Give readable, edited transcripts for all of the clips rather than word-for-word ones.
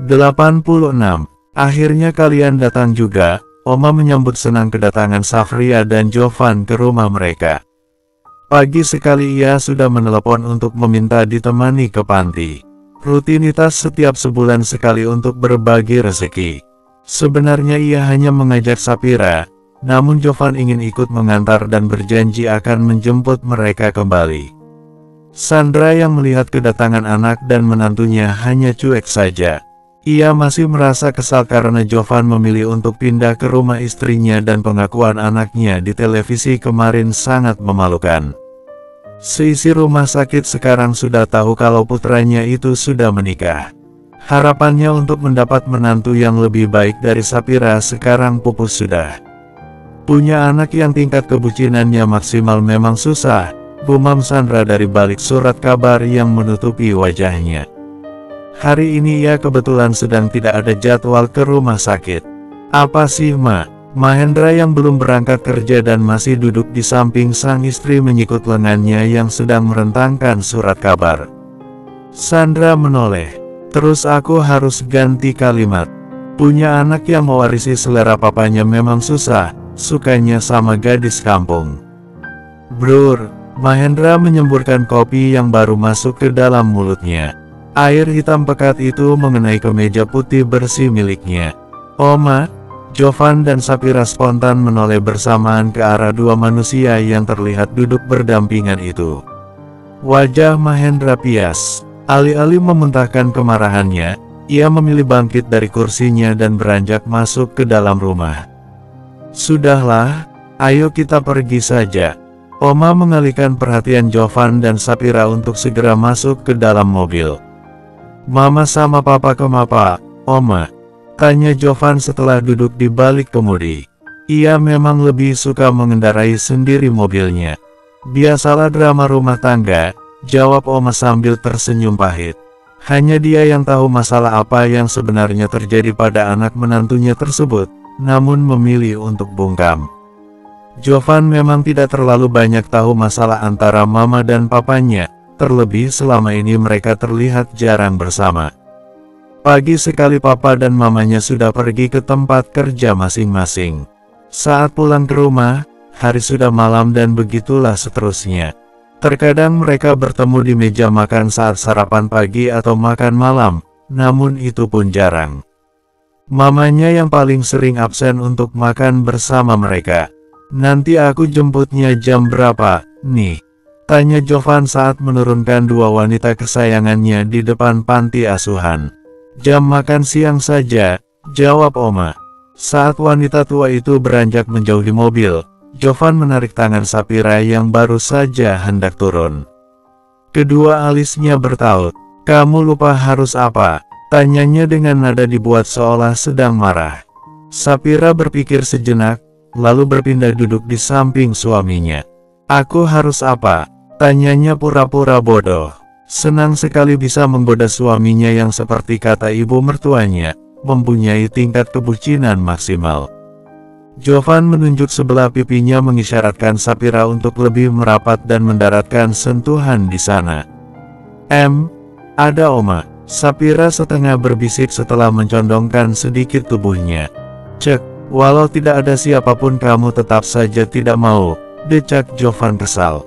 86. Akhirnya kalian datang juga. Oma menyambut senang kedatangan Safria dan Jovan ke rumah mereka. Pagi sekali ia sudah menelepon untuk meminta ditemani ke panti. Rutinitas setiap sebulan sekali untuk berbagi rezeki. Sebenarnya ia hanya mengajak Sapira, namun Jovan ingin ikut mengantar dan berjanji akan menjemput mereka kembali. Sandra yang melihat kedatangan anak dan menantunya hanya cuek saja. Ia masih merasa kesal karena Jovan memilih untuk pindah ke rumah istrinya dan pengakuan anaknya di televisi kemarin sangat memalukan. Seisi rumah sakit sekarang sudah tahu kalau putranya itu sudah menikah. Harapannya untuk mendapat menantu yang lebih baik dari Sapira sekarang pupus sudah. Punya anak yang tingkat kebucinannya maksimal memang susah, gumam Sandra dari balik surat kabar yang menutupi wajahnya. Hari ini ia kebetulan sedang tidak ada jadwal ke rumah sakit. Apa sih, Ma? Mahendra yang belum berangkat kerja dan masih duduk di samping sang istri menyikut lengannya yang sedang merentangkan surat kabar. Sandra menoleh. Terus aku harus ganti kalimat. Punya anak yang mewarisi selera papanya memang susah, sukanya sama gadis kampung. Brur, Mahendra menyemburkan kopi yang baru masuk ke dalam mulutnya. Air hitam pekat itu mengenai kemeja putih bersih miliknya. Oma, Jovan dan Sapira spontan menoleh bersamaan ke arah dua manusia yang terlihat duduk berdampingan itu. Wajah Mahendra pias. Alih-alih memuntahkan kemarahannya, ia memilih bangkit dari kursinya dan beranjak masuk ke dalam rumah. Sudahlah, ayo kita pergi saja. Oma mengalihkan perhatian Jovan dan Sapira untuk segera masuk ke dalam mobil. Mama sama papa kemana, Oma? Tanya Jovan setelah duduk di balik kemudi. Ia memang lebih suka mengendarai sendiri mobilnya. Biasalah drama rumah tangga, jawab Oma sambil tersenyum pahit. Hanya dia yang tahu masalah apa yang sebenarnya terjadi pada anak menantunya tersebut, namun memilih untuk bungkam. Jovan memang tidak terlalu banyak tahu masalah antara mama dan papanya. Terlebih selama ini mereka terlihat jarang bersama. Pagi sekali papa dan mamanya sudah pergi ke tempat kerja masing-masing. Saat pulang ke rumah, hari sudah malam dan begitulah seterusnya. Terkadang mereka bertemu di meja makan saat sarapan pagi atau makan malam, namun itu pun jarang. Mamanya yang paling sering absen untuk makan bersama mereka. Nanti aku jemputnya jam berapa, nih? Tanya Jovan saat menurunkan dua wanita kesayangannya di depan panti asuhan. Jam makan siang saja, jawab Oma. Saat wanita tua itu beranjak menjauhi mobil, Jovan menarik tangan Sapira yang baru saja hendak turun. Kedua alisnya bertaut. Kamu lupa harus apa? Tanyanya dengan nada dibuat seolah sedang marah. Sapira berpikir sejenak, lalu berpindah duduk di samping suaminya. Aku harus apa? Tanyanya pura-pura bodoh. Senang sekali bisa menggoda suaminya yang seperti kata ibu mertuanya, mempunyai tingkat kebucinan maksimal. Jovan menunjuk sebelah pipinya mengisyaratkan Sapira untuk lebih merapat dan mendaratkan sentuhan di sana. Ada Oma. Sapira setengah berbisik setelah mencondongkan sedikit tubuhnya. Cek, walau tidak ada siapapun kamu tetap saja tidak mau, decak Jovan kesal.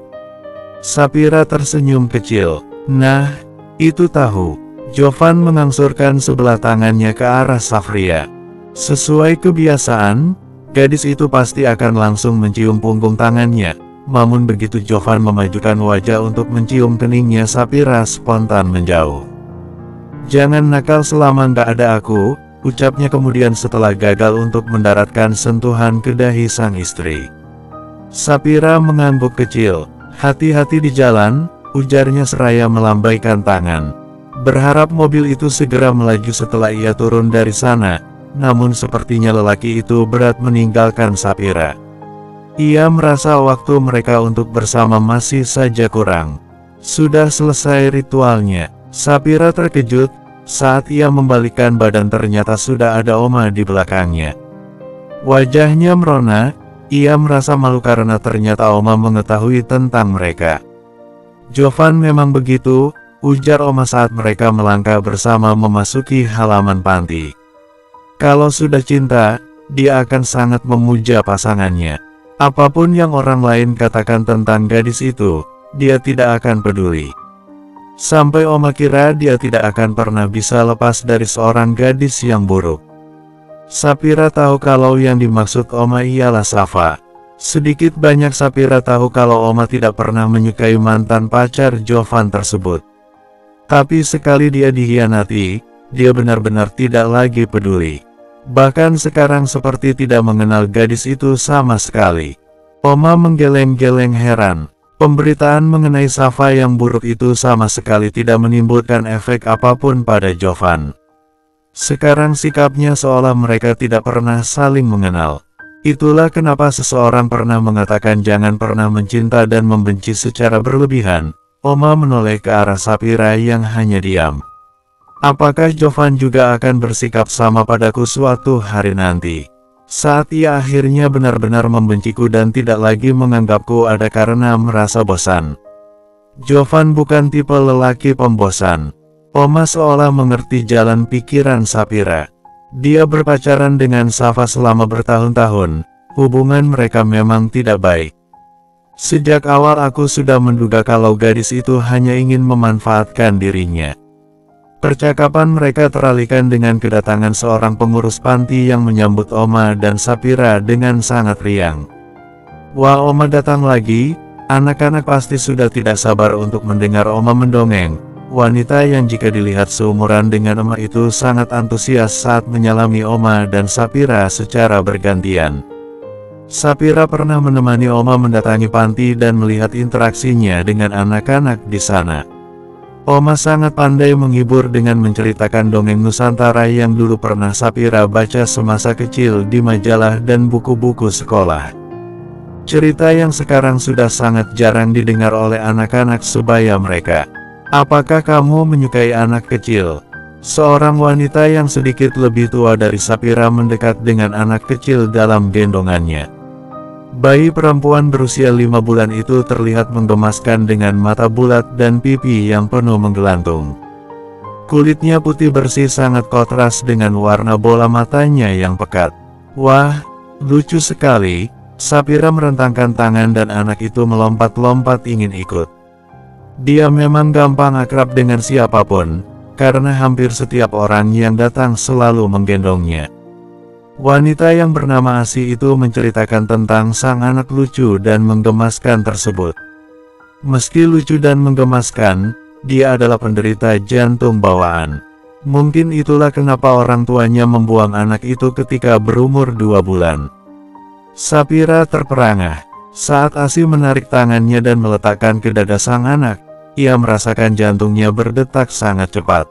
Sapira tersenyum kecil. Nah, itu tahu. Jovan mengangsurkan sebelah tangannya ke arah Safria. Sesuai kebiasaan, gadis itu pasti akan langsung mencium punggung tangannya. Namun begitu Jovan memajukan wajah untuk mencium keningnya, Sapira spontan menjauh. Jangan nakal selama nggak ada aku, ucapnya kemudian setelah gagal untuk mendaratkan sentuhan ke dahi sang istri. Sapira mengangguk kecil. Hati-hati di jalan, ujarnya seraya melambaikan tangan. Berharap mobil itu segera melaju setelah ia turun dari sana, namun sepertinya lelaki itu berat meninggalkan Sapira. Ia merasa waktu mereka untuk bersama masih saja kurang. Sudah selesai ritualnya. Sapira terkejut, saat ia membalikkan badan ternyata sudah ada Oma di belakangnya. Wajahnya merona. Ia merasa malu karena ternyata Oma mengetahui tentang mereka. Jovan memang begitu, ujar Oma saat mereka melangkah bersama memasuki halaman panti. Kalau sudah cinta, dia akan sangat memuja pasangannya. Apapun yang orang lain katakan tentang gadis itu, dia tidak akan peduli. Sampai Oma kira dia tidak akan pernah bisa lepas dari seorang gadis yang buruk. Sapira tahu kalau yang dimaksud Oma ialah Safa. Sedikit banyak Sapira tahu kalau Oma tidak pernah menyukai mantan pacar Jovan tersebut. Tapi sekali dia dikhianati, dia benar-benar tidak lagi peduli. Bahkan sekarang seperti tidak mengenal gadis itu sama sekali. Oma menggeleng-geleng heran. Pemberitaan mengenai Safa yang buruk itu sama sekali tidak menimbulkan efek apapun pada Jovan. Sekarang sikapnya seolah mereka tidak pernah saling mengenal. Itulah kenapa seseorang pernah mengatakan jangan pernah mencinta dan membenci secara berlebihan. Oma menoleh ke arah Sapira yang hanya diam. Apakah Jovan juga akan bersikap sama padaku suatu hari nanti? Saat ia akhirnya benar-benar membenciku dan tidak lagi menganggapku ada karena merasa bosan. Jovan bukan tipe lelaki pembosan. Oma seolah mengerti jalan pikiran Sapira. Dia berpacaran dengan Safa selama bertahun-tahun. Hubungan mereka memang tidak baik. Sejak awal aku sudah menduga kalau gadis itu hanya ingin memanfaatkan dirinya. Percakapan mereka teralihkan dengan kedatangan seorang pengurus panti yang menyambut Oma dan Sapira dengan sangat riang. Wah, Oma datang lagi, anak-anak pasti sudah tidak sabar untuk mendengar Oma mendongeng. Wanita yang jika dilihat seumuran dengan Oma itu sangat antusias saat menyalami Oma dan Sapira secara bergantian. Sapira pernah menemani Oma mendatangi panti dan melihat interaksinya dengan anak-anak di sana. Oma sangat pandai menghibur dengan menceritakan dongeng Nusantara yang dulu pernah Sapira baca semasa kecil di majalah dan buku-buku sekolah. Cerita yang sekarang sudah sangat jarang didengar oleh anak-anak sebaya mereka. Apakah kamu menyukai anak kecil? Seorang wanita yang sedikit lebih tua dari Sapira mendekat dengan anak kecil dalam gendongannya. Bayi perempuan berusia 5 bulan itu terlihat menggemaskan dengan mata bulat dan pipi yang penuh menggelantung. Kulitnya putih bersih sangat kontras dengan warna bola matanya yang pekat. Wah, lucu sekali. Sapira merentangkan tangan dan anak itu melompat-lompat ingin ikut. Dia memang gampang akrab dengan siapapun, karena hampir setiap orang yang datang selalu menggendongnya. Wanita yang bernama Asi itu menceritakan tentang sang anak lucu dan menggemaskan tersebut. Meski lucu dan menggemaskan, dia adalah penderita jantung bawaan. Mungkin itulah kenapa orang tuanya membuang anak itu ketika berumur 2 bulan. Sapira terperangah. Saat Asi menarik tangannya dan meletakkan ke dada sang anak, ia merasakan jantungnya berdetak sangat cepat.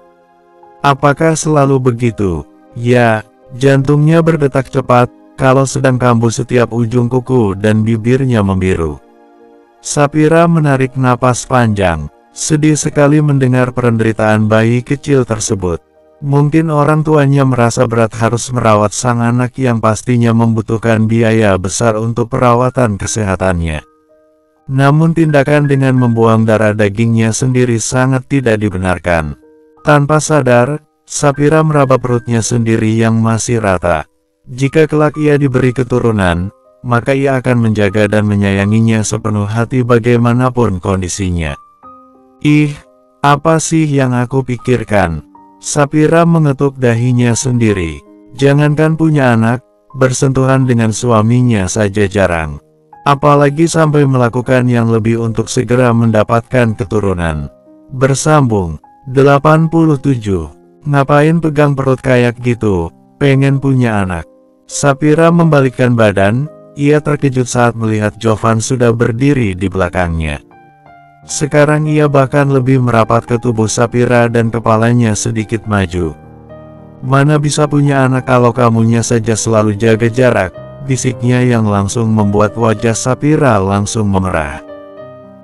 Apakah selalu begitu? Ya. Jantungnya berdetak cepat, kalau sedang kambuh setiap ujung kuku dan bibirnya membiru. Sapira menarik napas panjang, sedih sekali mendengar penderitaan bayi kecil tersebut. Mungkin orang tuanya merasa berat harus merawat sang anak yang pastinya membutuhkan biaya besar untuk perawatan kesehatannya. Namun tindakan dengan membuang darah dagingnya sendiri sangat tidak dibenarkan. Tanpa sadar, Sapira meraba perutnya sendiri yang masih rata. Jika kelak ia diberi keturunan, maka ia akan menjaga dan menyayanginya sepenuh hati bagaimanapun kondisinya. Ih, apa sih yang aku pikirkan? Sapira mengetuk dahinya sendiri. Jangankan punya anak, bersentuhan dengan suaminya saja jarang. Apalagi sampai melakukan yang lebih untuk segera mendapatkan keturunan. Bersambung 87. Ngapain pegang perut kayak gitu, pengen punya anak. Sapira membalikkan badan, ia terkejut saat melihat Jovan sudah berdiri di belakangnya. Sekarang ia bahkan lebih merapat ke tubuh Sapira dan kepalanya sedikit maju. Mana bisa punya anak kalau kamunya saja selalu jaga jarak, bisiknya yang langsung membuat wajah Sapira langsung memerah.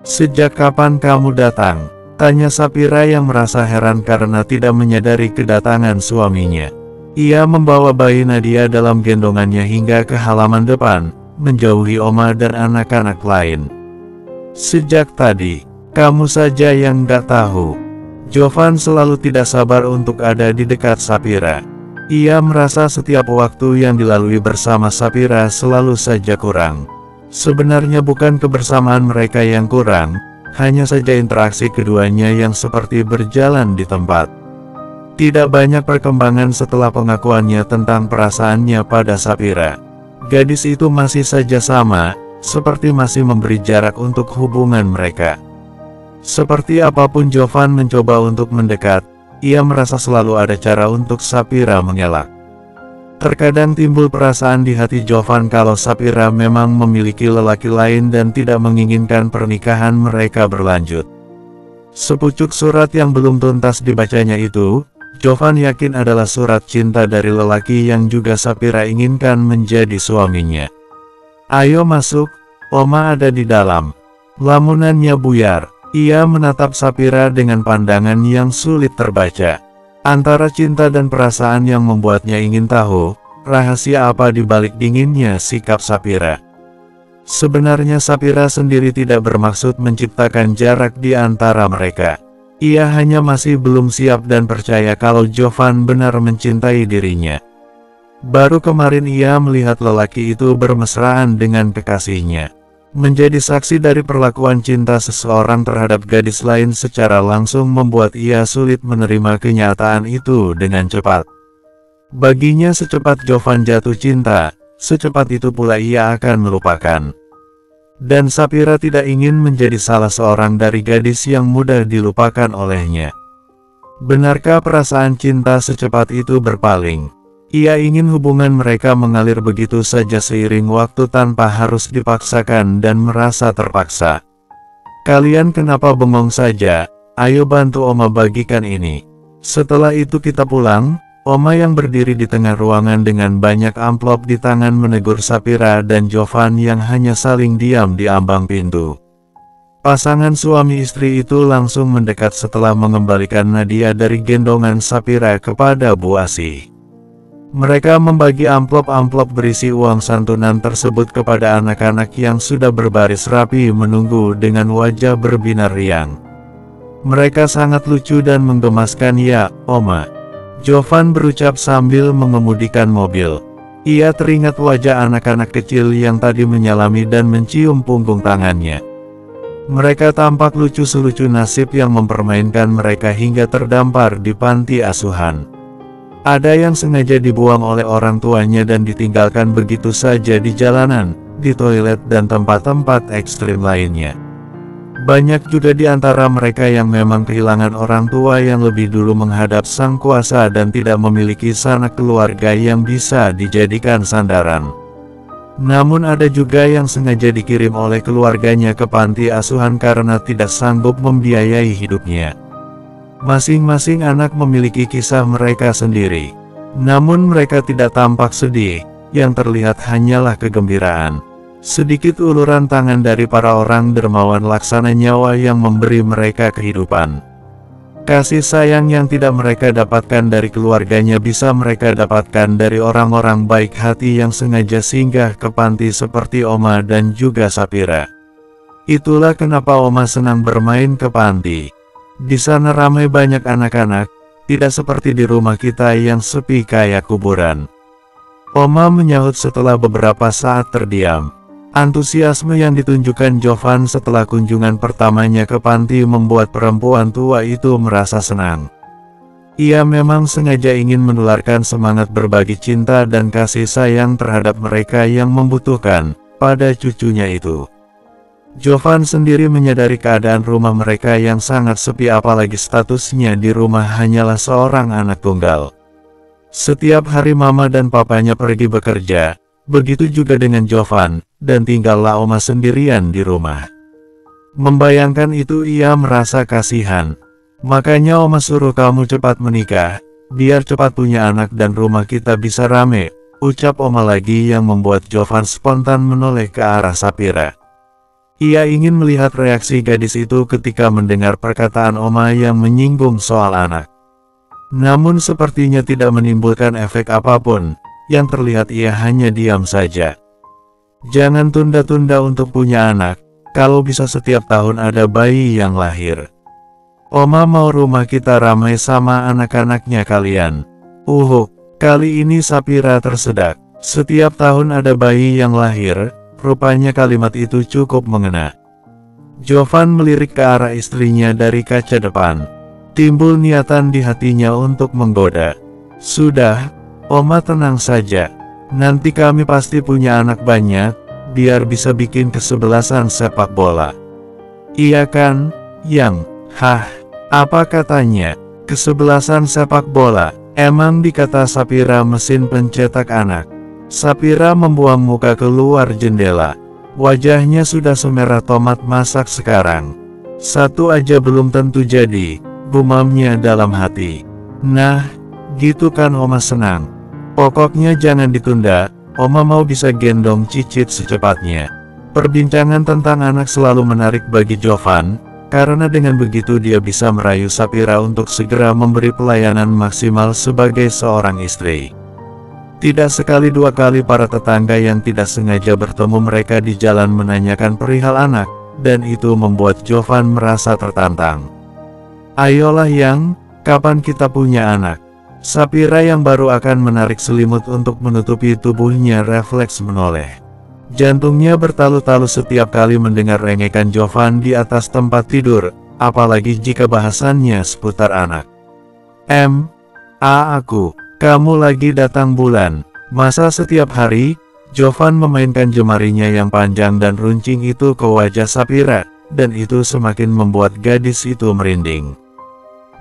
Sejak kapan kamu datang? Tanya Sapira yang merasa heran karena tidak menyadari kedatangan suaminya. Ia membawa bayi Nadia dalam gendongannya hingga ke halaman depan, menjauhi Oma dan anak-anak lain. Sejak tadi, kamu saja yang gak tahu. Jovan selalu tidak sabar untuk ada di dekat Sapira. Ia merasa setiap waktu yang dilalui bersama Sapira selalu saja kurang. Sebenarnya bukan kebersamaan mereka yang kurang, hanya saja interaksi keduanya yang seperti berjalan di tempat. Tidak banyak perkembangan setelah pengakuannya tentang perasaannya pada Sapira. Gadis itu masih saja sama, seperti masih memberi jarak untuk hubungan mereka. Seperti apapun Jovan mencoba untuk mendekat, ia merasa selalu ada cara untuk Sapira mengelak. Terkadang timbul perasaan di hati Jovan kalau Sapira memang memiliki lelaki lain dan tidak menginginkan pernikahan mereka berlanjut. Sepucuk surat yang belum tuntas dibacanya itu, Jovan yakin adalah surat cinta dari lelaki yang juga Sapira inginkan menjadi suaminya. "Ayo masuk, Oma ada di dalam." Lamunannya buyar. Ia menatap Sapira dengan pandangan yang sulit terbaca. Antara cinta dan perasaan yang membuatnya ingin tahu, rahasia apa di balik dinginnya sikap Sapira. Sebenarnya Sapira sendiri tidak bermaksud menciptakan jarak di antara mereka. Ia hanya masih belum siap dan percaya kalau Jovan benar mencintai dirinya. Baru kemarin ia melihat lelaki itu bermesraan dengan kekasihnya. Menjadi saksi dari perlakuan cinta seseorang terhadap gadis lain secara langsung membuat ia sulit menerima kenyataan itu dengan cepat. Baginya secepat Jovan jatuh cinta, secepat itu pula ia akan melupakan. Dan Sapira tidak ingin menjadi salah seorang dari gadis yang mudah dilupakan olehnya. Benarkah perasaan cinta secepat itu berpaling? Ia ingin hubungan mereka mengalir begitu saja seiring waktu tanpa harus dipaksakan dan merasa terpaksa. "Kalian kenapa bengong saja? Ayo bantu Oma bagikan ini." Setelah itu kita pulang. Oma yang berdiri di tengah ruangan dengan banyak amplop di tangan menegur Sapira dan Jovan yang hanya saling diam di ambang pintu. Pasangan suami istri itu langsung mendekat setelah mengembalikan Nadia dari gendongan Sapira kepada Bu Asih. Mereka membagi amplop-amplop berisi uang santunan tersebut kepada anak-anak yang sudah berbaris rapi menunggu dengan wajah berbinar riang. "Mereka sangat lucu dan menggemaskan ya, Oma," Jovan berucap sambil mengemudikan mobil. Ia teringat wajah anak-anak kecil yang tadi menyalami dan mencium punggung tangannya. Mereka tampak lucu selucu nasib yang mempermainkan mereka hingga terdampar di panti asuhan. Ada yang sengaja dibuang oleh orang tuanya dan ditinggalkan begitu saja di jalanan, di toilet dan tempat-tempat ekstrim lainnya. Banyak juga di antara mereka yang memang kehilangan orang tua yang lebih dulu menghadap sang kuasa dan tidak memiliki sanak keluarga yang bisa dijadikan sandaran. Namun ada juga yang sengaja dikirim oleh keluarganya ke panti asuhan karena tidak sanggup membiayai hidupnya. Masing-masing anak memiliki kisah mereka sendiri. Namun mereka tidak tampak sedih, yang terlihat hanyalah kegembiraan. Sedikit uluran tangan dari para orang dermawan laksana nyawa yang memberi mereka kehidupan. Kasih sayang yang tidak mereka dapatkan dari keluarganya bisa mereka dapatkan dari orang-orang baik hati yang sengaja singgah ke panti seperti Oma dan juga Sapira. Itulah kenapa Oma senang bermain ke panti. Di sana ramai banyak anak-anak, tidak seperti di rumah kita yang sepi kayak kuburan. Oma menyahut setelah beberapa saat terdiam. Antusiasme yang ditunjukkan Jovan setelah kunjungan pertamanya ke panti membuat perempuan tua itu merasa senang. Ia memang sengaja ingin menularkan semangat berbagi cinta dan kasih sayang terhadap mereka yang membutuhkan pada cucunya itu. Jovan sendiri menyadari keadaan rumah mereka yang sangat sepi apalagi statusnya di rumah hanyalah seorang anak tunggal. Setiap hari mama dan papanya pergi bekerja, begitu juga dengan Jovan, dan tinggallah Oma sendirian di rumah. Membayangkan itu ia merasa kasihan. "Makanya Oma suruh kamu cepat menikah, biar cepat punya anak dan rumah kita bisa rame," ucap Oma lagi yang membuat Jovan spontan menoleh ke arah Sapira. Ia ingin melihat reaksi gadis itu ketika mendengar perkataan Oma yang menyinggung soal anak. Namun sepertinya tidak menimbulkan efek apapun, yang terlihat ia hanya diam saja. "Jangan tunda-tunda untuk punya anak, kalau bisa setiap tahun ada bayi yang lahir." Oma mau rumah kita ramai sama anak-anaknya kalian. Kali ini Sapira tersedak. Setiap tahun ada bayi yang lahir, rupanya kalimat itu cukup mengena. Jovan melirik ke arah istrinya dari kaca depan. Timbul niatan di hatinya untuk menggoda. Sudah, Oma tenang saja. Nanti kami pasti punya anak banyak, biar bisa bikin kesebelasan sepak bola. Iya kan, Yang? Hah, apa katanya? Kesebelasan sepak bola? Emang dikata Sapira mesin pencetak anak? Sapira membuang muka keluar jendela. Wajahnya sudah semerah tomat masak sekarang. Satu aja belum tentu jadi, gumamnya dalam hati. Nah, gitu kan Oma senang. Pokoknya jangan ditunda, Oma mau bisa gendong Cicit secepatnya. Perbincangan tentang anak selalu menarik bagi Jovan, karena dengan begitu dia bisa merayu Sapira untuk segera memberi pelayanan maksimal sebagai seorang istri. Tidak sekali dua kali para tetangga yang tidak sengaja bertemu mereka di jalan menanyakan perihal anak, dan itu membuat Jovan merasa tertantang. Ayolah Yang, kapan kita punya anak? Sapira yang baru akan menarik selimut untuk menutupi tubuhnya refleks menoleh. Jantungnya bertalu-talu setiap kali mendengar rengekan Jovan di atas tempat tidur, apalagi jika bahasannya seputar anak. Aku. Kamu lagi datang bulan. Masa setiap hari, Jovan memainkan jemarinya yang panjang dan runcing itu ke wajah Sapira, dan itu semakin membuat gadis itu merinding.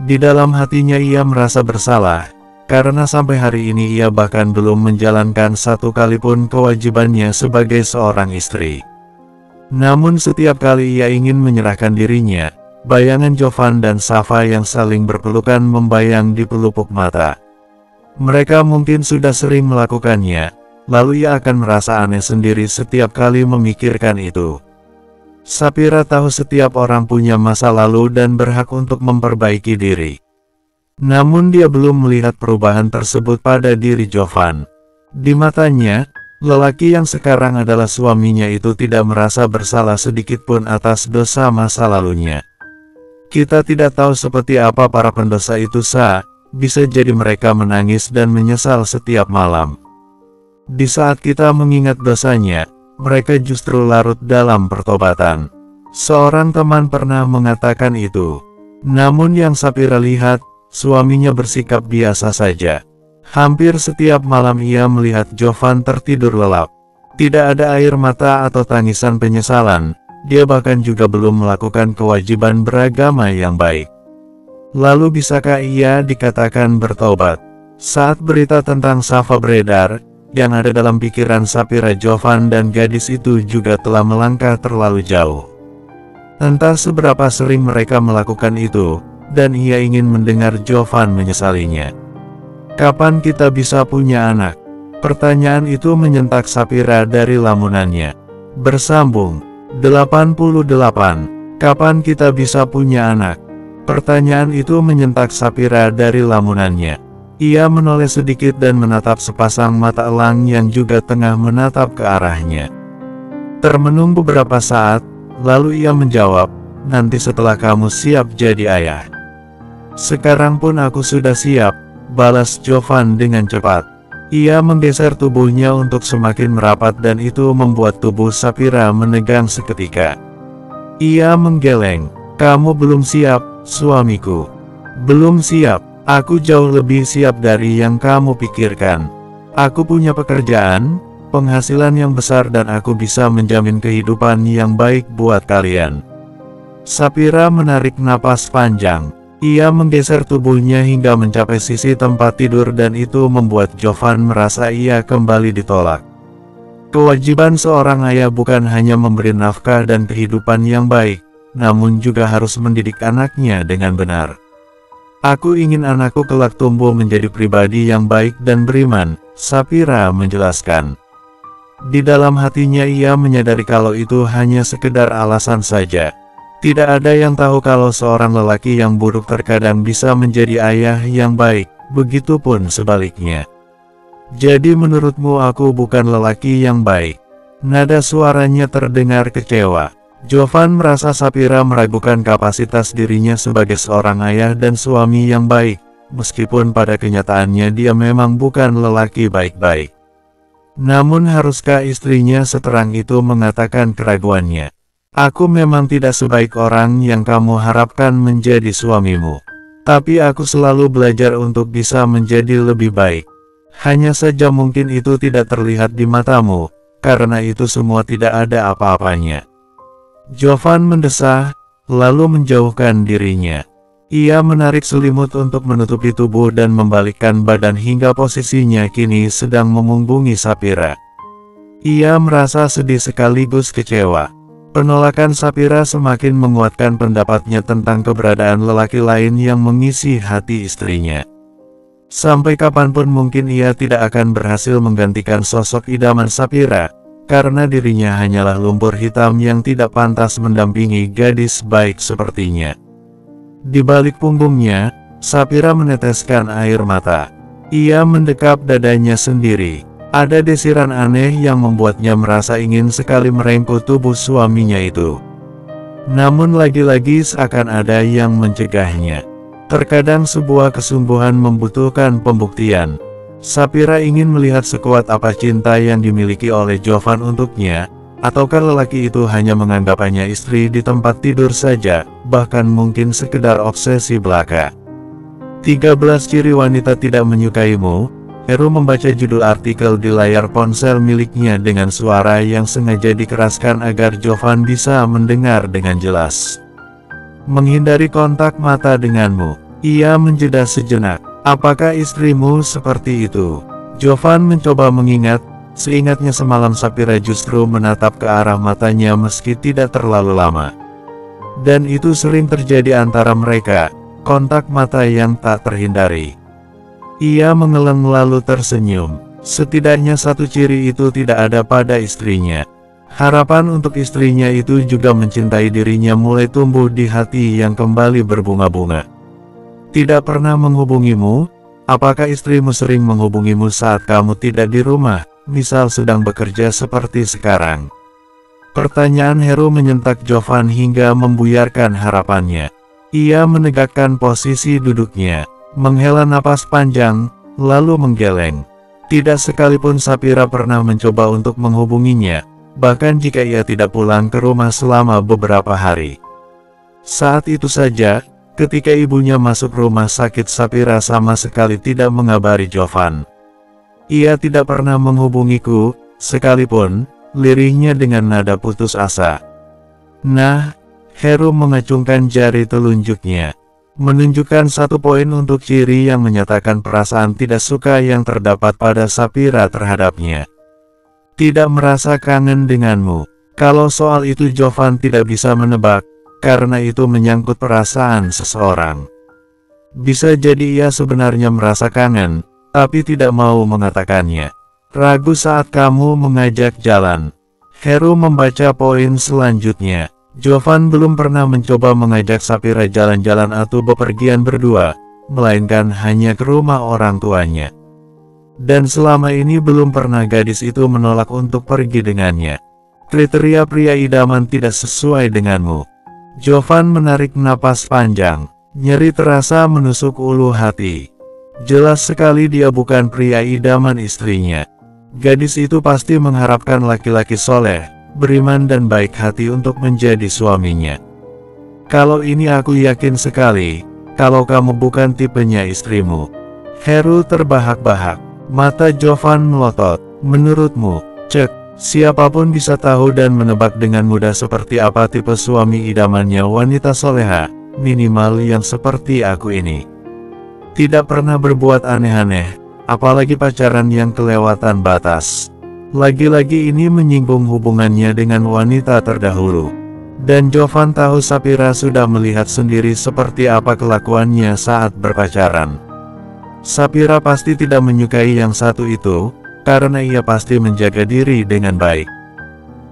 Di dalam hatinya ia merasa bersalah, karena sampai hari ini ia bahkan belum menjalankan satu kali pun kewajibannya sebagai seorang istri. Namun setiap kali ia ingin menyerahkan dirinya, bayangan Jovan dan Safa yang saling berpelukan membayang di pelupuk mata. Mereka mungkin sudah sering melakukannya, lalu ia akan merasa aneh sendiri setiap kali memikirkan itu. Sapira tahu setiap orang punya masa lalu dan berhak untuk memperbaiki diri. Namun dia belum melihat perubahan tersebut pada diri Jovan. Di matanya, lelaki yang sekarang adalah suaminya itu tidak merasa bersalah sedikitpun atas dosa masa lalunya. Kita tidak tahu seperti apa para pendosa itu bisa jadi mereka menangis dan menyesal setiap malam. Di saat kita mengingat dosanya, mereka justru larut dalam pertobatan. Seorang teman pernah mengatakan itu. Namun yang Sapira lihat, suaminya bersikap biasa saja. Hampir setiap malam ia melihat Jovan tertidur lelap. Tidak ada air mata atau tangisan penyesalan, dia bahkan juga belum melakukan kewajiban beragama yang baik. Lalu bisakah ia dikatakan bertobat? Saat berita tentang Safa beredar, yang ada dalam pikiran Sapira Jovan dan gadis itu juga telah melangkah terlalu jauh. Entah seberapa sering mereka melakukan itu, dan ia ingin mendengar Jovan menyesalinya. Kapan kita bisa punya anak? Pertanyaan itu menyentak Sapira dari lamunannya. Bersambung. 88. Kapan kita bisa punya anak? Pertanyaan itu menyentak Sapira dari lamunannya. Ia menoleh sedikit dan menatap sepasang mata elang yang juga tengah menatap ke arahnya. Termenung beberapa saat, lalu ia menjawab, nanti setelah kamu siap jadi ayah. Sekarang pun aku sudah siap, balas Jovan dengan cepat. Ia menggeser tubuhnya untuk semakin merapat dan itu membuat tubuh Sapira menegang seketika. Ia menggeleng, kamu belum siap, suamiku. Belum siap, aku jauh lebih siap dari yang kamu pikirkan. Aku punya pekerjaan, penghasilan yang besar dan aku bisa menjamin kehidupan yang baik buat kalian. Sapira menarik napas panjang. Ia menggeser tubuhnya hingga mencapai sisi tempat tidur dan itu membuat Jovan merasa ia kembali ditolak. Kewajiban seorang ayah bukan hanya memberi nafkah dan kehidupan yang baik, namun juga harus mendidik anaknya dengan benar. Aku ingin anakku kelak tumbuh menjadi pribadi yang baik dan beriman, Sapira menjelaskan. Di dalam hatinya ia menyadari kalau itu hanya sekedar alasan saja. Tidak ada yang tahu kalau seorang lelaki yang buruk terkadang bisa menjadi ayah yang baik, begitupun sebaliknya. Jadi menurutmu aku bukan lelaki yang baik? Nada suaranya terdengar kecewa. Jovan merasa Sapira meragukan kapasitas dirinya sebagai seorang ayah dan suami yang baik, meskipun pada kenyataannya dia memang bukan lelaki baik-baik. Namun haruskah istrinya seterang itu mengatakan keraguannya? Aku memang tidak sebaik orang yang kamu harapkan menjadi suamimu. Tapi aku selalu belajar untuk bisa menjadi lebih baik. Hanya saja mungkin itu tidak terlihat di matamu, karena itu semua tidak ada apa-apanya. Jovan mendesah, lalu menjauhkan dirinya. Ia menarik selimut untuk menutupi tubuh dan membalikkan badan hingga posisinya kini sedang memunggungi Sapira. Ia merasa sedih sekaligus kecewa. Penolakan Sapira semakin menguatkan pendapatnya tentang keberadaan lelaki lain yang mengisi hati istrinya. Sampai kapanpun mungkin ia tidak akan berhasil menggantikan sosok idaman Sapira, karena dirinya hanyalah lumpur hitam yang tidak pantas mendampingi gadis baik sepertinya. Di balik punggungnya, Sapira meneteskan air mata. Ia mendekap dadanya sendiri. Ada desiran aneh yang membuatnya merasa ingin sekali merengkuh tubuh suaminya itu. Namun lagi-lagi seakan ada yang mencegahnya. Terkadang sebuah kesungguhan membutuhkan pembuktian. Sapira ingin melihat sekuat apa cinta yang dimiliki oleh Jovan untuknya, ataukah lelaki itu hanya menganggapnya istri di tempat tidur saja, bahkan mungkin sekedar obsesi belaka. 13 ciri wanita tidak menyukaimu. Heru membaca judul artikel di layar ponsel miliknya dengan suara yang sengaja dikeraskan agar Jovan bisa mendengar dengan jelas. Menghindari kontak mata denganmu. Ia menjeda sejenak. Apakah istrimu seperti itu? Jovan mencoba mengingat, seingatnya semalam Sapira justru menatap ke arah matanya meski tidak terlalu lama. Dan itu sering terjadi antara mereka, kontak mata yang tak terhindari. Ia mengeleng lalu tersenyum. Setidaknya satu ciri itu tidak ada pada istrinya. Harapan untuk istrinya itu juga mencintai dirinya mulai tumbuh di hati yang kembali berbunga-bunga. Tidak pernah menghubungimu? Apakah istrimu sering menghubungimu saat kamu tidak di rumah, misal sedang bekerja seperti sekarang? Pertanyaan Heru menyentak Jovan hingga membuyarkan harapannya. Ia menegakkan posisi duduknya, menghela napas panjang, lalu menggeleng. Tidak sekalipun Sapira pernah mencoba untuk menghubunginya, bahkan jika ia tidak pulang ke rumah selama beberapa hari. Saat itu saja, ketika ibunya masuk rumah sakit, Sapira sama sekali tidak mengabari Jovan. Ia tidak pernah menghubungiku, sekalipun, lirihnya dengan nada putus asa. Nah, Heru mengacungkan jari telunjuknya, menunjukkan satu poin untuk ciri yang menyatakan perasaan tidak suka yang terdapat pada Sapira terhadapnya. Tidak merasa kangen denganmu. Kalau soal itu Jovan tidak bisa menebak, karena itu menyangkut perasaan seseorang. Bisa jadi ia sebenarnya merasa kangen, tapi tidak mau mengatakannya. Ragu saat kamu mengajak jalan. Heru membaca poin selanjutnya. Jovan belum pernah mencoba mengajak Sapira jalan-jalan atau bepergian berdua, melainkan hanya ke rumah orang tuanya. Dan selama ini belum pernah gadis itu menolak untuk pergi dengannya. Kriteria pria idaman tidak sesuai denganmu. Jovan menarik napas panjang. Nyeri terasa menusuk ulu hati. Jelas sekali dia bukan pria idaman istrinya. Gadis itu pasti mengharapkan laki-laki soleh, beriman dan baik hati untuk menjadi suaminya. Kalau ini aku yakin sekali, kalau kamu bukan tipenya istrimu. Heru terbahak-bahak. Mata Jovan melotot. Menurutmu, cek, siapapun bisa tahu dan menebak dengan mudah seperti apa tipe suami idamannya wanita soleha, minimal yang seperti aku ini. Tidak pernah berbuat aneh-aneh, apalagi pacaran yang kelewatan batas. Lagi-lagi ini menyinggung hubungannya dengan wanita terdahulu. Dan Jovan tahu Sapira sudah melihat sendiri seperti apa kelakuannya saat berpacaran. Sapira pasti tidak menyukai yang satu itu, karena ia pasti menjaga diri dengan baik.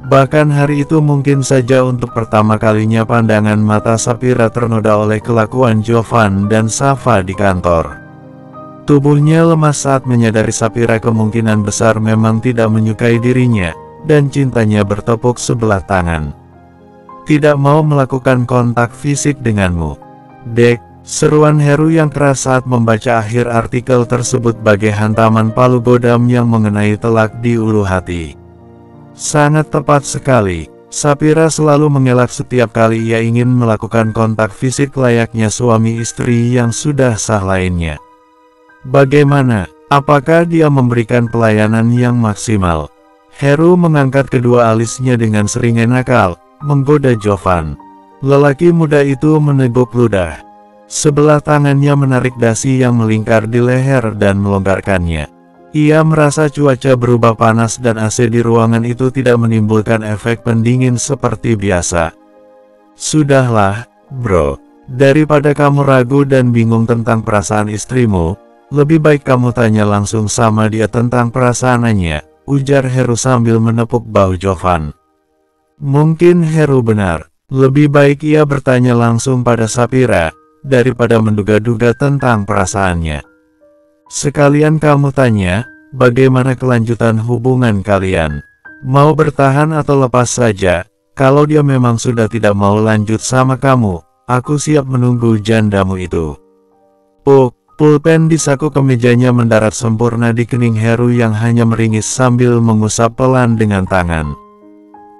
Bahkan hari itu mungkin saja untuk pertama kalinya pandangan mata Sapira ternoda oleh kelakuan Jovan dan Safa di kantor. Tubuhnya lemas saat menyadari Sapira kemungkinan besar memang tidak menyukai dirinya, dan cintanya bertepuk sebelah tangan. Tidak mau melakukan kontak fisik denganmu. Dek, seruan Heru yang keras saat membaca akhir artikel tersebut bagai hantaman palu godam yang mengenai telak di ulu hati. Sangat tepat sekali. Sapira selalu mengelak setiap kali ia ingin melakukan kontak fisik layaknya suami istri yang sudah sah lainnya. Bagaimana? Apakah dia memberikan pelayanan yang maksimal? Heru mengangkat kedua alisnya dengan seringai nakal, menggoda Jovan. Lelaki muda itu meneguk ludah. Sebelah tangannya menarik dasi yang melingkar di leher dan melonggarkannya. Ia merasa cuaca berubah panas dan AC di ruangan itu tidak menimbulkan efek pendingin seperti biasa. Sudahlah, bro. Daripada kamu ragu dan bingung tentang perasaan istrimu, lebih baik kamu tanya langsung sama dia tentang perasaannya, ujar Heru sambil menepuk bahu Jovan. Mungkin Heru benar. Lebih baik ia bertanya langsung pada Sapira, daripada menduga-duga tentang perasaannya. Sekalian kamu tanya, bagaimana kelanjutan hubungan kalian? Mau bertahan atau lepas saja? Kalau dia memang sudah tidak mau lanjut sama kamu, aku siap menunggu jandamu itu. Pulpen di saku kemejanya mendarat sempurna di kening Heru yang hanya meringis sambil mengusap pelan dengan tangan.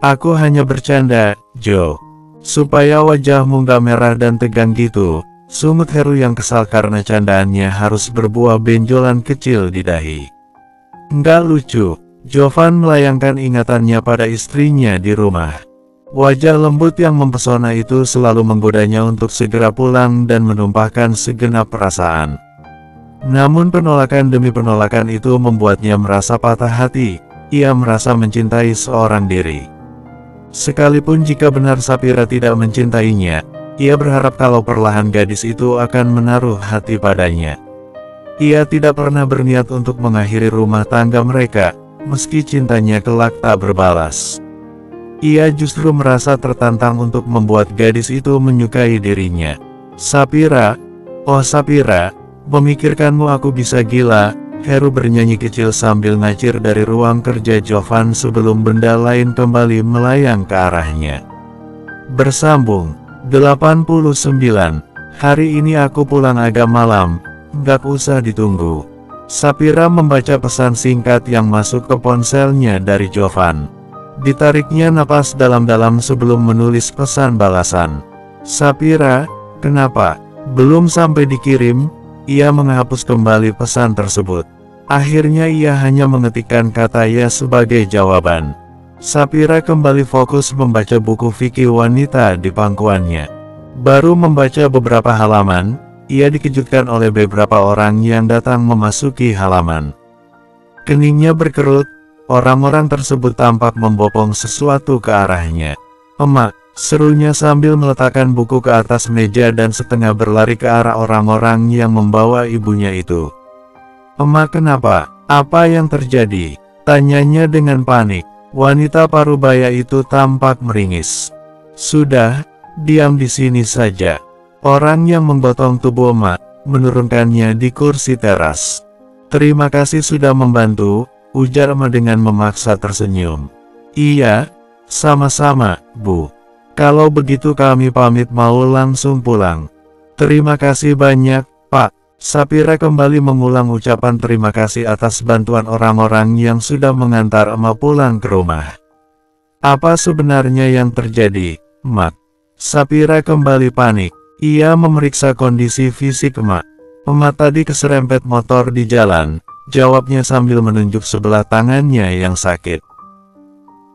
Aku hanya bercanda, Jo. Supaya wajahmu gak merah dan tegang gitu, sungut Heru yang kesal karena candaannya harus berbuah benjolan kecil di dahi. Nggak lucu. Jovan melayangkan ingatannya pada istrinya di rumah. Wajah lembut yang mempesona itu selalu menggodanya untuk segera pulang dan menumpahkan segenap perasaan. Namun penolakan demi penolakan itu membuatnya merasa patah hati. Ia merasa mencintai seorang diri. Sekalipun jika benar Sapira tidak mencintainya, ia berharap kalau perlahan gadis itu akan menaruh hati padanya. Ia tidak pernah berniat untuk mengakhiri rumah tangga mereka, meski cintanya kelak tak berbalas. Ia justru merasa tertantang untuk membuat gadis itu menyukai dirinya. Sapira, oh Sapira, memikirkanmu aku bisa gila. Heru bernyanyi kecil sambil ngacir dari ruang kerja Jovan sebelum benda lain kembali melayang ke arahnya. Bersambung 89. Hari ini aku pulang agak malam, nggak usah ditunggu. Sapira membaca pesan singkat yang masuk ke ponselnya dari Jovan. Ditariknya napas dalam-dalam sebelum menulis pesan balasan. Sapira, kenapa? Belum sampai dikirim. Ia menghapus kembali pesan tersebut. Akhirnya ia hanya mengetikkan kata ya sebagai jawaban. Sapira kembali fokus membaca buku fikih wanita di pangkuannya. Baru membaca beberapa halaman, ia dikejutkan oleh beberapa orang yang datang memasuki halaman. Keningnya berkerut, orang-orang tersebut tampak membopong sesuatu ke arahnya. Emak, serunya sambil meletakkan buku ke atas meja dan setengah berlari ke arah orang-orang yang membawa ibunya itu. Emak, kenapa? Apa yang terjadi? Tanyanya dengan panik. Wanita parubaya itu tampak meringis. Sudah, diam di sini saja. Orang yang menggotong tubuh emak, menurunkannya di kursi teras. Terima kasih sudah membantu, ujar emak dengan memaksa tersenyum. Iya, sama-sama, Bu. Kalau begitu kami pamit mau langsung pulang. Terima kasih banyak, Pak. Sapira kembali mengulang ucapan terima kasih atas bantuan orang-orang yang sudah mengantar emak pulang ke rumah. Apa sebenarnya yang terjadi, Emak? Sapira kembali panik. Ia memeriksa kondisi fisik emak. Emak tadi keserempet motor di jalan, jawabnya sambil menunjuk sebelah tangannya yang sakit.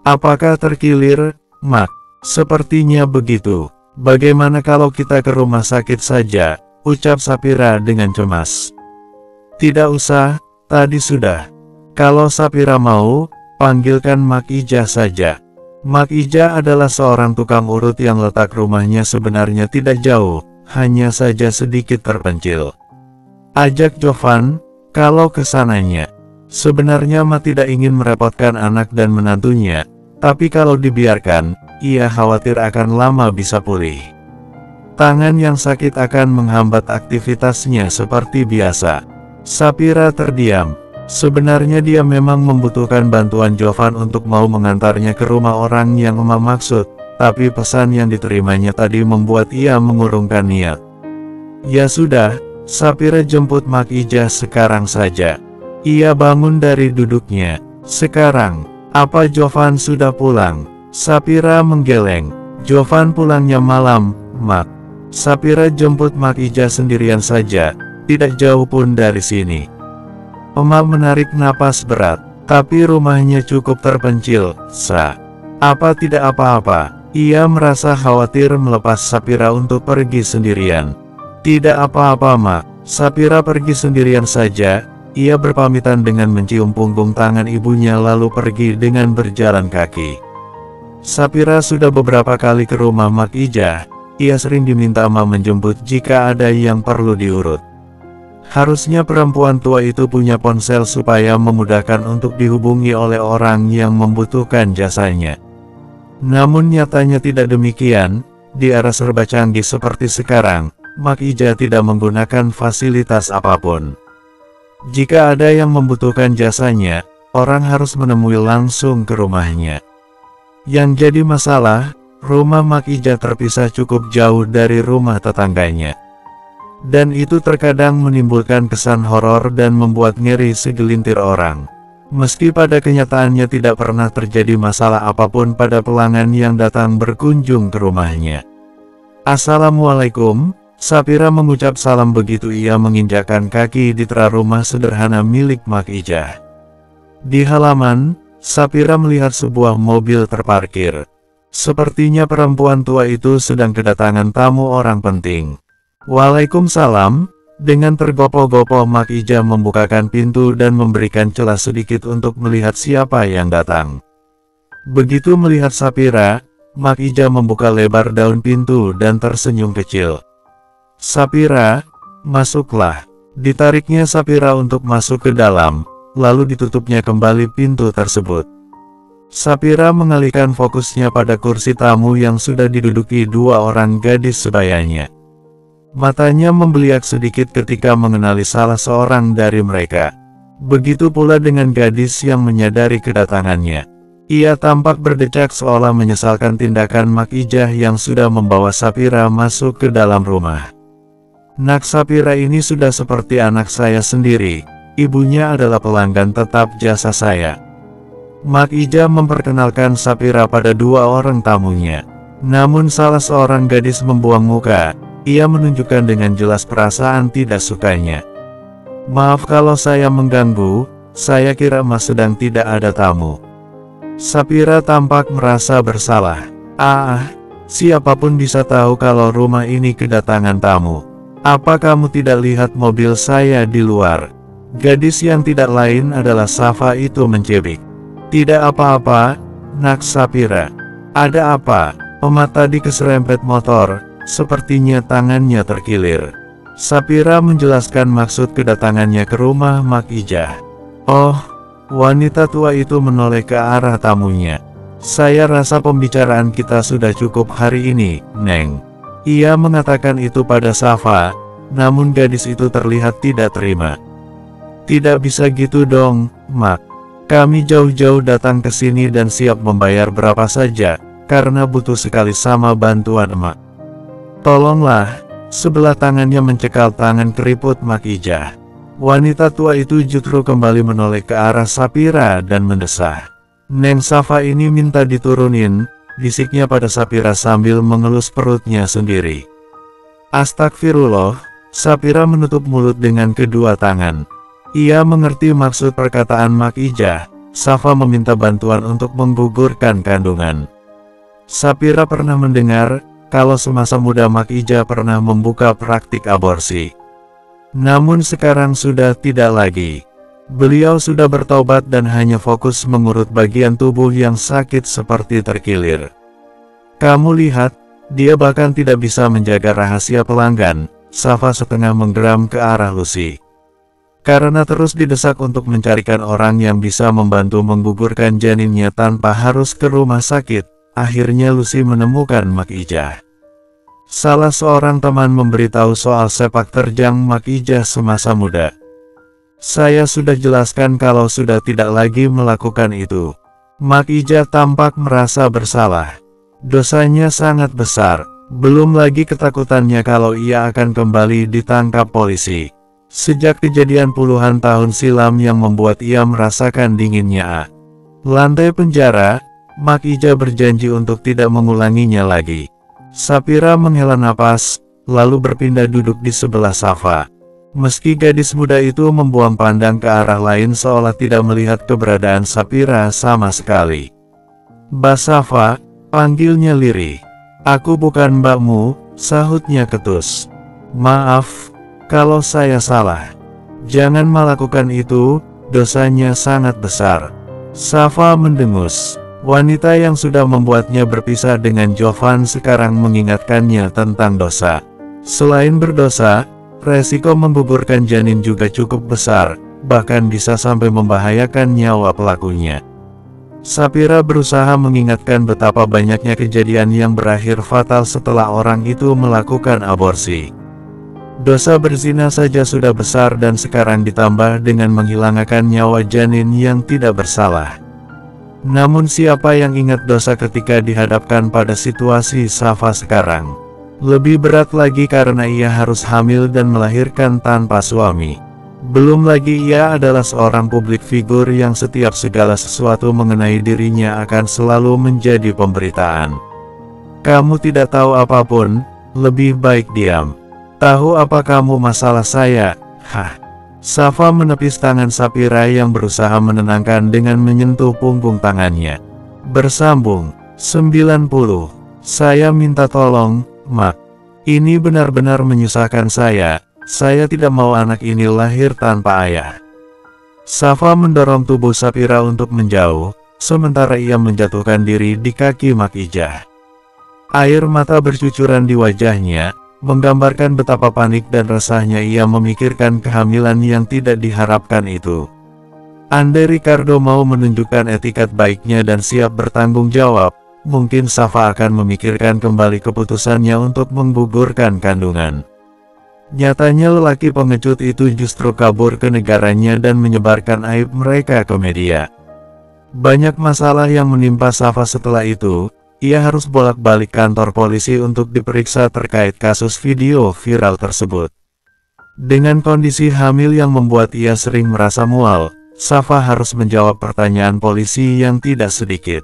Apakah terkilir, Emak? Sepertinya begitu. Bagaimana kalau kita ke rumah sakit saja? Ucap Sapira dengan cemas. Tidak usah, tadi sudah. Kalau Sapira mau, panggilkan Mak Ija saja. Mak Ija adalah seorang tukang urut yang letak rumahnya sebenarnya tidak jauh, hanya saja sedikit terpencil. Ajak Jovan, kalau kesananya. Sebenarnya Mak tidak ingin merepotkan anak dan menantunya, tapi kalau dibiarkan, ia khawatir akan lama bisa pulih. Tangan yang sakit akan menghambat aktivitasnya seperti biasa. Sapira terdiam. Sebenarnya dia memang membutuhkan bantuan Jovan untuk mau mengantarnya ke rumah orang yang emak maksud, tapi pesan yang diterimanya tadi membuat ia mengurungkan niat. Ya sudah, Sapira jemput Mak Ijah sekarang saja. Ia bangun dari duduknya. Sekarang, apa Jovan sudah pulang? Sapira menggeleng. Jovan pulangnya malam, Mak. Sapira jemput Mak Ijah sendirian saja, tidak jauh pun dari sini. Oma menarik napas berat, tapi rumahnya cukup terpencil, Apa tidak apa-apa? Ia merasa khawatir melepas Sapira untuk pergi sendirian. Tidak apa-apa, Mak. Sapira pergi sendirian saja. Ia berpamitan dengan mencium punggung tangan ibunya lalu pergi dengan berjalan kaki. Sapira sudah beberapa kali ke rumah Mak Ijah. Ia sering diminta Ama menjemput jika ada yang perlu diurut. Harusnya perempuan tua itu punya ponsel supaya memudahkan untuk dihubungi oleh orang yang membutuhkan jasanya. Namun nyatanya tidak demikian. Di era serba canggih seperti sekarang, Mak Ijah tidak menggunakan fasilitas apapun. Jika ada yang membutuhkan jasanya, orang harus menemui langsung ke rumahnya. Yang jadi masalah, rumah Mak Ijah terpisah cukup jauh dari rumah tetangganya. Dan itu terkadang menimbulkan kesan horor dan membuat ngeri segelintir orang. Meski pada kenyataannya tidak pernah terjadi masalah apapun pada pelanggan yang datang berkunjung ke rumahnya. Assalamualaikum, Sapira mengucap salam begitu ia menginjakkan kaki di teras rumah sederhana milik Mak Ijah. Di halaman, Sapira melihat sebuah mobil terparkir. Sepertinya perempuan tua itu sedang kedatangan tamu orang penting. Waalaikumsalam. Dengan tergopoh-gopoh Mak Ijah membukakan pintu dan memberikan celah sedikit untuk melihat siapa yang datang. Begitu melihat Sapira, Mak Ijah membuka lebar daun pintu dan tersenyum kecil. Sapira, masuklah. Ditariknya Sapira untuk masuk ke dalam, lalu ditutupnya kembali pintu tersebut. Sapira mengalihkan fokusnya pada kursi tamu yang sudah diduduki dua orang gadis sebayanya. Matanya membeliak sedikit ketika mengenali salah seorang dari mereka. Begitu pula dengan gadis yang menyadari kedatangannya. Ia tampak berdecak seolah menyesalkan tindakan Mak Ijah yang sudah membawa Sapira masuk ke dalam rumah. Nak, Sapira ini sudah seperti anak saya sendiri. Ibunya adalah pelanggan tetap jasa saya. Mak Ijah memperkenalkan Sapira pada dua orang tamunya. Namun salah seorang gadis membuang muka. Ia menunjukkan dengan jelas perasaan tidak sukanya. Maaf kalau saya mengganggu, saya kira Mas sedang tidak ada tamu. Sapira tampak merasa bersalah. Siapapun bisa tahu kalau rumah ini kedatangan tamu. Apa kamu tidak lihat mobil saya di luar? Gadis yang tidak lain adalah Safa itu mencibik. Tidak apa-apa, Nak Sapira. Ada apa? Oma tadi keserempet motor. Sepertinya tangannya terkilir. Sapira menjelaskan maksud kedatangannya ke rumah Mak Ijah. Oh, wanita tua itu menoleh ke arah tamunya. Saya rasa pembicaraan kita sudah cukup hari ini, Neng. Ia mengatakan itu pada Safa, namun gadis itu terlihat tidak terima. Tidak bisa gitu dong, Mak. Kami jauh-jauh datang ke sini dan siap membayar berapa saja, karena butuh sekali sama bantuan Mak. Tolonglah. Sebelah tangannya mencekal tangan keriput Mak Ijah. Wanita tua itu justru kembali menoleh ke arah Sapira dan mendesah. Neng Safa ini minta diturunin, bisiknya pada Sapira sambil mengelus perutnya sendiri. Astagfirullah, Sapira menutup mulut dengan kedua tangan. Ia mengerti maksud perkataan Mak Ijah. Safa meminta bantuan untuk menggugurkan kandungan. Sapira pernah mendengar kalau semasa muda Mak Ijah pernah membuka praktik aborsi. Namun sekarang sudah tidak lagi. Beliau sudah bertobat dan hanya fokus mengurut bagian tubuh yang sakit seperti terkilir. Kamu lihat, dia bahkan tidak bisa menjaga rahasia pelanggan. Safa setengah menggeram ke arah Lucy. Karena terus didesak untuk mencarikan orang yang bisa membantu menggugurkan janinnya tanpa harus ke rumah sakit. Akhirnya Lucy menemukan Mak Ijah. Salah seorang teman memberitahu soal sepak terjang Mak Ijah semasa muda. Saya sudah jelaskan kalau sudah tidak lagi melakukan itu. Mak Ijah tampak merasa bersalah. Dosanya sangat besar, belum lagi ketakutannya kalau ia akan kembali ditangkap polisi. Sejak kejadian puluhan tahun silam yang membuat ia merasakan dinginnya lantai penjara, Mak Ija berjanji untuk tidak mengulanginya lagi. Sapira menghela napas, lalu berpindah duduk di sebelah Safa. Meski gadis muda itu membuang pandang ke arah lain seolah tidak melihat keberadaan Sapira sama sekali. "Mbak Safa," panggilnya lirih. "Aku bukan mbakmu," sahutnya ketus. "Maaf, kalau saya salah. Jangan melakukan itu, dosanya sangat besar." Safa mendengus. Wanita yang sudah membuatnya berpisah dengan Jovan sekarang mengingatkannya tentang dosa. Selain berdosa, resiko menggugurkan janin juga cukup besar, bahkan bisa sampai membahayakan nyawa pelakunya. Sapira berusaha mengingatkan betapa banyaknya kejadian yang berakhir fatal setelah orang itu melakukan aborsi. Dosa berzina saja sudah besar dan sekarang ditambah dengan menghilangkan nyawa janin yang tidak bersalah. Namun siapa yang ingat dosa ketika dihadapkan pada situasi Safa sekarang? Lebih berat lagi karena ia harus hamil dan melahirkan tanpa suami. Belum lagi ia adalah seorang publik figur yang setiap segala sesuatu mengenai dirinya akan selalu menjadi pemberitaan. "Kamu tidak tahu apapun, lebih baik diam." "Tahu apa kamu masalah saya?" "Hah?" Safa menepis tangan Sapira yang berusaha menenangkan dengan menyentuh punggung tangannya. Bersambung. 90. "Saya minta tolong, Mak. Ini benar-benar menyusahkan saya. Saya tidak mau anak ini lahir tanpa ayah." Safa mendorong tubuh Sapira untuk menjauh, sementara ia menjatuhkan diri di kaki Mak Ija. Air mata bercucuran di wajahnya, menggambarkan betapa panik dan resahnya ia memikirkan kehamilan yang tidak diharapkan itu. Andai Ricardo mau menunjukkan etikat baiknya dan siap bertanggung jawab, mungkin Safa akan memikirkan kembali keputusannya untuk menggugurkan kandungan. Nyatanya lelaki pengecut itu justru kabur ke negaranya dan menyebarkan aib mereka ke media. Banyak masalah yang menimpa Safa setelah itu. Ia harus bolak-balik kantor polisi untuk diperiksa terkait kasus video viral tersebut. Dengan kondisi hamil yang membuat ia sering merasa mual, Safa harus menjawab pertanyaan polisi yang tidak sedikit.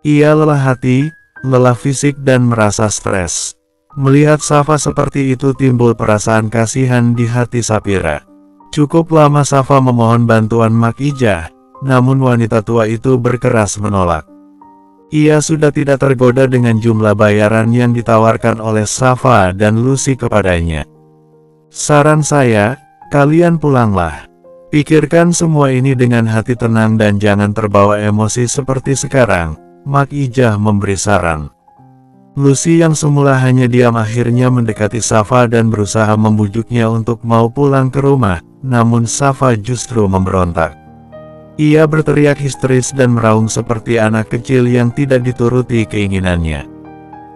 Ia lelah hati, lelah fisik dan merasa stres. Melihat Safa seperti itu timbul perasaan kasihan di hati Sapira. Cukup lama Safa memohon bantuan Mak Ija, namun wanita tua itu berkeras menolak. Ia sudah tidak tergoda dengan jumlah bayaran yang ditawarkan oleh Safa dan Lucy kepadanya. "Saran saya, kalian pulanglah. Pikirkan semua ini dengan hati tenang dan jangan terbawa emosi seperti sekarang," Mak Ija memberi saran. Lucy yang semula hanya diam akhirnya mendekati Safa dan berusaha membujuknya untuk mau pulang ke rumah, namun Safa justru memberontak. Ia berteriak histeris dan meraung seperti anak kecil yang tidak dituruti keinginannya.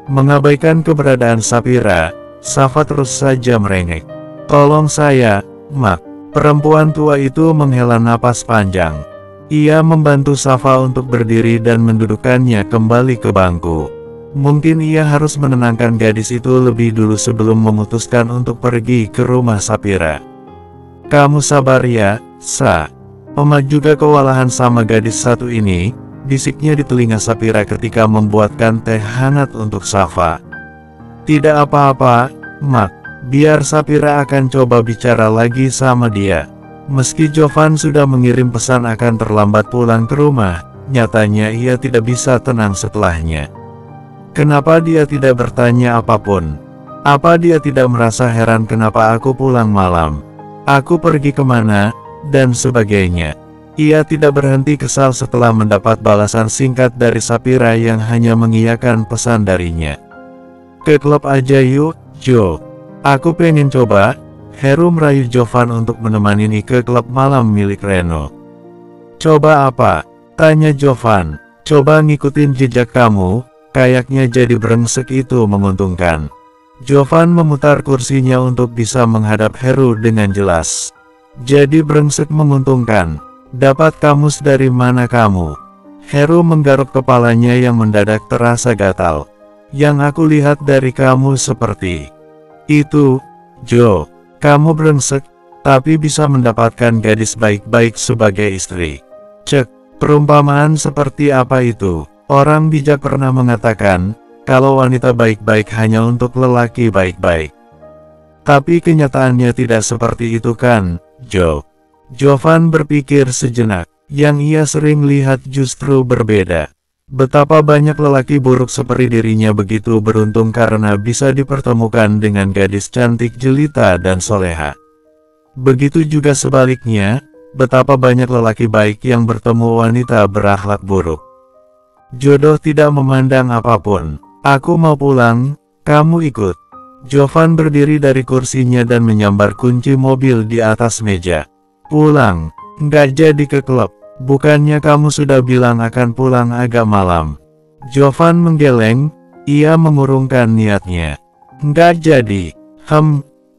Mengabaikan keberadaan Sapira, Safa terus saja merengek. "Tolong saya, Mak." Perempuan tua itu menghela napas panjang. Ia membantu Safa untuk berdiri dan mendudukkannya kembali ke bangku. Mungkin ia harus menenangkan gadis itu lebih dulu sebelum memutuskan untuk pergi ke rumah Sapira. "Kamu sabar ya, Sa. Mama juga kewalahan sama gadis satu ini," bisiknya di telinga Sapira ketika membuatkan teh hangat untuk Safa. "Tidak apa-apa, Mak. Biar Sapira akan coba bicara lagi sama dia." Meski Jovan sudah mengirim pesan akan terlambat pulang ke rumah, nyatanya ia tidak bisa tenang setelahnya. Kenapa dia tidak bertanya apapun? Apa dia tidak merasa heran kenapa aku pulang malam? Aku pergi kemana? Dan sebagainya. Ia tidak berhenti kesal setelah mendapat balasan singkat dari Sapira yang hanya mengiyakan pesan darinya. "Ke klub aja yuk, Jo. Aku pengen coba." Heru merayu Jovan untuk menemani ke klub malam milik Reno. "Coba apa?" tanya Jovan. "Coba ngikutin jejak kamu, kayaknya jadi brengsek itu menguntungkan." Jovan memutar kursinya untuk bisa menghadap Heru dengan jelas. "Jadi brengsek menguntungkan? Dapat kamus dari mana kamu?" Heru menggaruk kepalanya yang mendadak terasa gatal. Yang aku lihat dari kamu seperti itu, Jo. Kamu brengsek, tapi bisa mendapatkan gadis baik-baik sebagai istri. Cek, perumpamaan seperti apa itu? Orang bijak pernah mengatakan, kalau wanita baik-baik hanya untuk lelaki baik-baik. Tapi kenyataannya tidak seperti itu kan, Jo? Jovan berpikir sejenak. Yang ia sering lihat justru berbeda. Betapa banyak lelaki buruk seperti dirinya begitu beruntung karena bisa dipertemukan dengan gadis cantik jelita dan soleha. Begitu juga sebaliknya, betapa banyak lelaki baik yang bertemu wanita berakhlak buruk. Jodoh tidak memandang apapun. Aku mau pulang, kamu ikut. Jovan berdiri dari kursinya dan menyambar kunci mobil di atas meja. Pulang. Nggak jadi ke klub, bukannya kamu sudah bilang akan pulang agak malam. Jovan menggeleng, ia mengurungkan niatnya. Nggak jadi.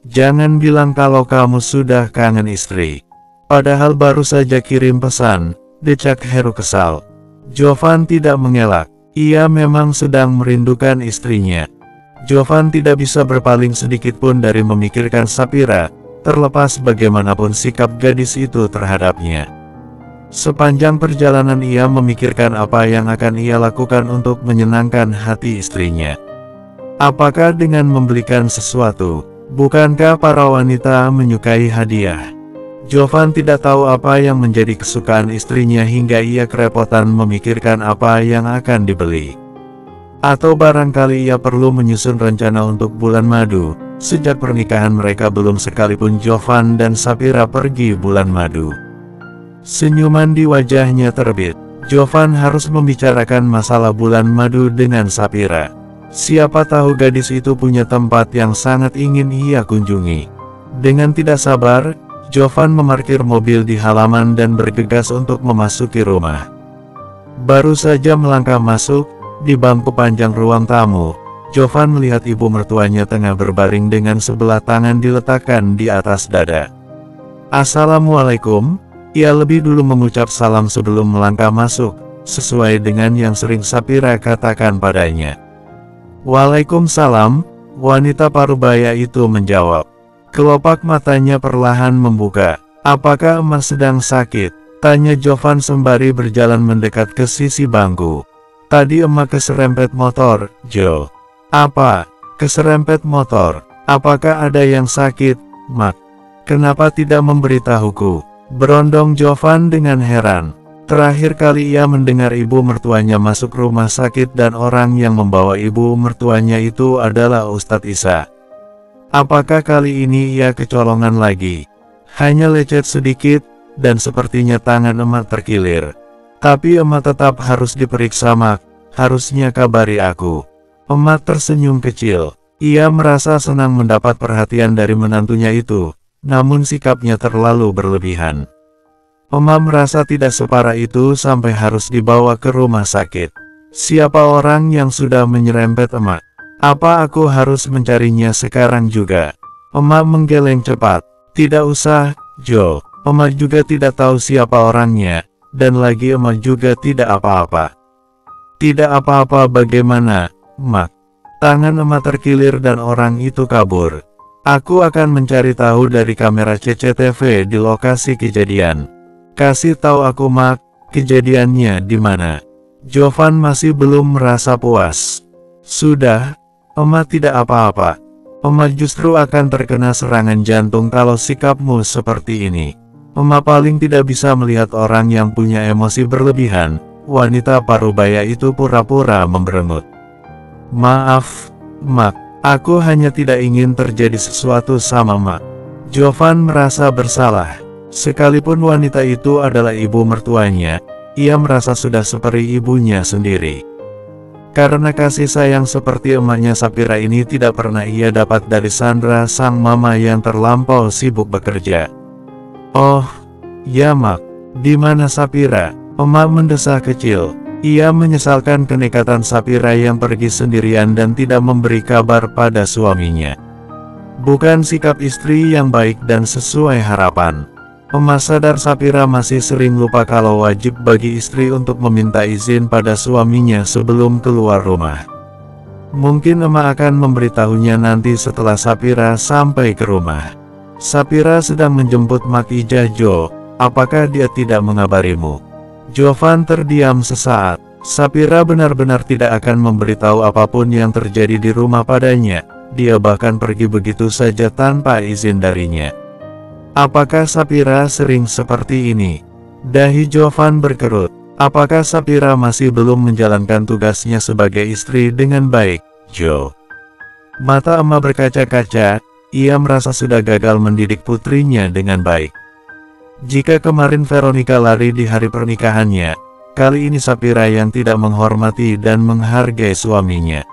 Jangan bilang kalau kamu sudah kangen istri. Padahal baru saja kirim pesan, decak Heru kesal. Jovan tidak mengelak, ia memang sedang merindukan istrinya. Jovan tidak bisa berpaling sedikit pun dari memikirkan Sapira, terlepas bagaimanapun sikap gadis itu terhadapnya. Sepanjang perjalanan ia memikirkan apa yang akan ia lakukan untuk menyenangkan hati istrinya. Apakah dengan membelikan sesuatu? Bukankah para wanita menyukai hadiah? Jovan tidak tahu apa yang menjadi kesukaan istrinya hingga ia kerepotan memikirkan apa yang akan dibeli. Atau barangkali ia perlu menyusun rencana untuk bulan madu. Sejak pernikahan mereka belum sekalipun Jovan dan Sapira pergi bulan madu. Senyuman di wajahnya terbit. Jovan harus membicarakan masalah bulan madu dengan Sapira. Siapa tahu gadis itu punya tempat yang sangat ingin ia kunjungi. Dengan tidak sabar, Jovan memarkir mobil di halaman dan bergegas untuk memasuki rumah. Baru saja melangkah masuk, di bangku panjang ruang tamu, Jovan melihat ibu mertuanya tengah berbaring dengan sebelah tangan diletakkan di atas dada. Assalamualaikum. Ia lebih dulu mengucap salam sebelum melangkah masuk, sesuai dengan yang sering Sapira katakan padanya. Waalaikumsalam, wanita parubaya itu menjawab. Kelopak matanya perlahan membuka. Apakah emas sedang sakit? Tanya Jovan sembari berjalan mendekat ke sisi bangku. Tadi emak keserempet motor, Jo. Apa? Keserempet motor? Apakah ada yang sakit, Mak? Kenapa tidak memberitahuku? Berondong Jovan dengan heran. Terakhir kali ia mendengar ibu mertuanya masuk rumah sakit dan orang yang membawa ibu mertuanya itu adalah Ustadz Isa. Apakah kali ini ia kecolongan lagi? Hanya lecet sedikit, dan sepertinya tangan emak terkilir. Tapi emak tetap harus diperiksa, Mak. Harusnya kabari aku. Emak tersenyum kecil. Ia merasa senang mendapat perhatian dari menantunya itu, namun sikapnya terlalu berlebihan. Emak merasa tidak separah itu sampai harus dibawa ke rumah sakit. Siapa orang yang sudah menyerempet emak? Apa aku harus mencarinya sekarang juga? Emak menggeleng cepat. Tidak usah, Jo. Emak juga tidak tahu siapa orangnya, dan lagi emak juga tidak apa-apa. Tidak apa-apa bagaimana, Mak? Tangan emak terkilir dan orang itu kabur. Aku akan mencari tahu dari kamera CCTV di lokasi kejadian. Kasih tahu aku, Mak, kejadiannya di mana? Jovan masih belum merasa puas. Sudah, emak tidak apa-apa. Emak justru akan terkena serangan jantung kalau sikapmu seperti ini. Emak paling tidak bisa melihat orang yang punya emosi berlebihan. Wanita parubaya itu pura-pura memberengut. Maaf, Mak, aku hanya tidak ingin terjadi sesuatu sama Mak. Jovan merasa bersalah. Sekalipun wanita itu adalah ibu mertuanya, ia merasa sudah seperti ibunya sendiri. Karena kasih sayang seperti emaknya Sapira ini tidak pernah ia dapat dari Sandra sang mama yang terlampau sibuk bekerja. Oh, ya Mak, di mana Sapira? Emak mendesah kecil. Ia menyesalkan kenekatan Sapira yang pergi sendirian dan tidak memberi kabar pada suaminya. Bukan sikap istri yang baik dan sesuai harapan. Oma sadar Sapira masih sering lupa kalau wajib bagi istri untuk meminta izin pada suaminya sebelum keluar rumah. Mungkin Oma akan memberitahunya nanti setelah Sapira sampai ke rumah. Sapira sedang menjemput Mak Ijah Jo, apakah dia tidak mengabarimu? Jovan terdiam sesaat. Sapira benar-benar tidak akan memberitahu apapun yang terjadi di rumah padanya. Dia bahkan pergi begitu saja tanpa izin darinya. Apakah Sapira sering seperti ini? Dahi Jovan berkerut. Apakah Sapira masih belum menjalankan tugasnya sebagai istri dengan baik, Jo? Mata Emma berkaca-kaca, ia merasa sudah gagal mendidik putrinya dengan baik. Jika kemarin Veronica lari di hari pernikahannya, kali ini Sapira yang tidak menghormati dan menghargai suaminya.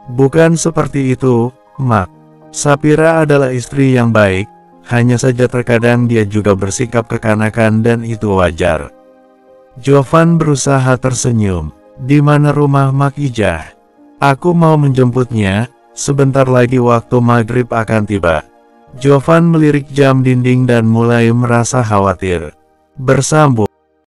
Bukan seperti itu, Mak. Sapira adalah istri yang baik. Hanya saja terkadang dia juga bersikap kekanakan dan itu wajar. Jovan berusaha tersenyum. Di mana rumah Mak Ijah? Aku mau menjemputnya, sebentar lagi waktu maghrib akan tiba. Jovan melirik jam dinding dan mulai merasa khawatir. Bersambung.